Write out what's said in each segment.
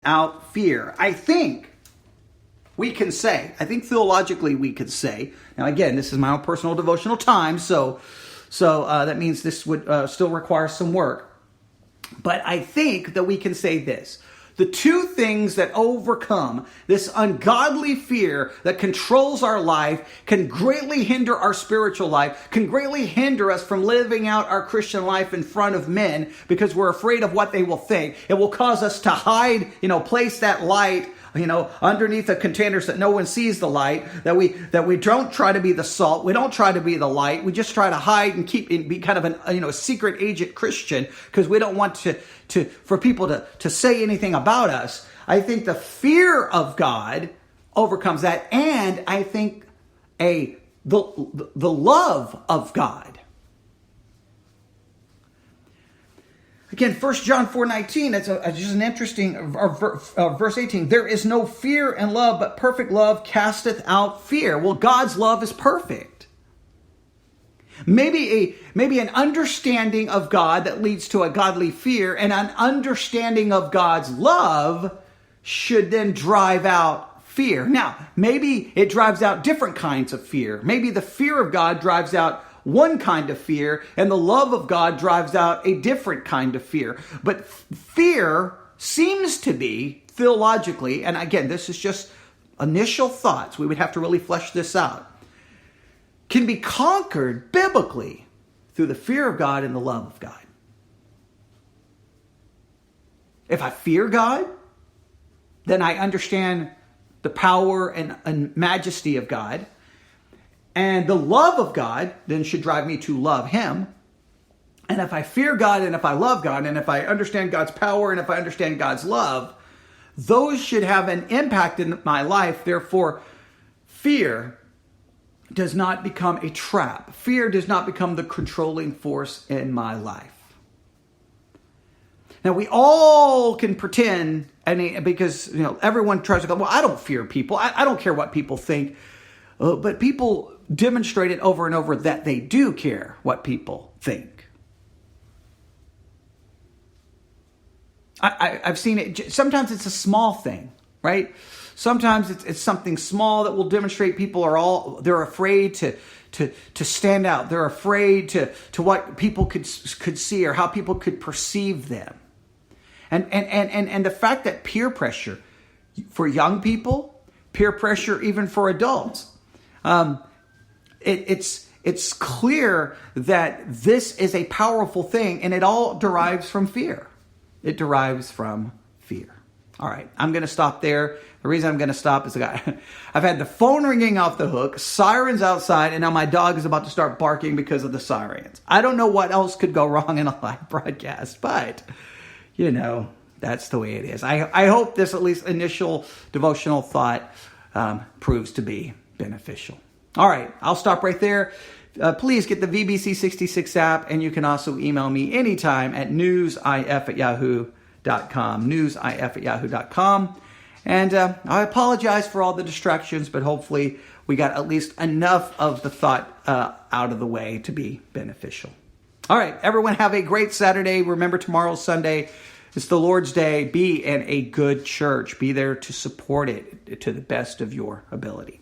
out fear. I think theologically we could say, now again, this is my own personal devotional time, so that means this would still require some work. But I think that we can say this. The two things that overcome this ungodly fear that controls our life can greatly hinder our spiritual life, can greatly hinder us from living out our Christian life in front of men because we're afraid of what they will think. It will cause us to hide, place that light, underneath the containers that no one sees the light, that we don't try to be the salt. We don't try to be the light. We just try to hide and be kind of a secret agent Christian because we don't want for people to say anything about us. I think the fear of God overcomes that. And I think the love of God. Again, 1 John 4:19, it's just an interesting verse 18. There is no fear in love, but perfect love casteth out fear. Well, God's love is perfect. Maybe an understanding of God that leads to a godly fear and an understanding of God's love should then drive out fear. Now, maybe it drives out different kinds of fear. Maybe the fear of God drives out one kind of fear, and the love of God drives out a different kind of fear. But fear seems to be, theologically, and again, this is just initial thoughts, we would have to really flesh this out, can be conquered biblically through the fear of God and the love of God. If I fear God, then I understand the power and majesty of God. And the love of God then should drive me to love Him. And if I fear God and if I love God and if I understand God's power and if I understand God's love, those should have an impact in my life. Therefore, fear does not become a trap. Fear does not become the controlling force in my life. Now, we all can pretend, because everyone tries to go, well, I don't fear people. I don't care what people think. But people demonstrate it over and over that they do care what people think. I've seen it. Sometimes it's a small thing, right? Sometimes it's something small that will demonstrate people they're afraid to stand out. They're afraid to what people could see or how people could perceive them. And the fact that peer pressure for young people, peer pressure even for adults, it's clear that this is a powerful thing, and it all derives from fear. It derives from fear. All right, I'm going to stop there. The reason I'm going to stop is I've had the phone ringing off the hook, sirens outside, and now my dog is about to start barking because of the sirens. I don't know what else could go wrong in a live broadcast, but that's the way it is. I hope this at least initial devotional thought proves to be beneficial. All right, I'll stop right there. Please get the VBC66 app, and you can also email me anytime at newsif@yahoo.com, newsif@yahoo.com. And I apologize for all the distractions, but hopefully we got at least enough of the thought out of the way to be beneficial. All right, everyone have a great Saturday. Remember, tomorrow's Sunday. It's the Lord's Day. Be in a good church. Be there to support it to the best of your ability.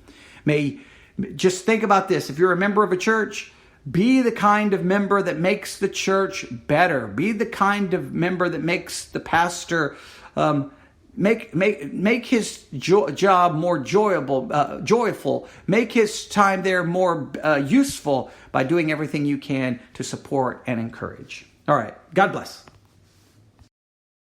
Just think about this. If you're a member of a church, be the kind of member that makes the church better. Be the kind of member that makes the pastor make his job more joyful. Make his time there more useful by doing everything you can to support and encourage. All right. God bless.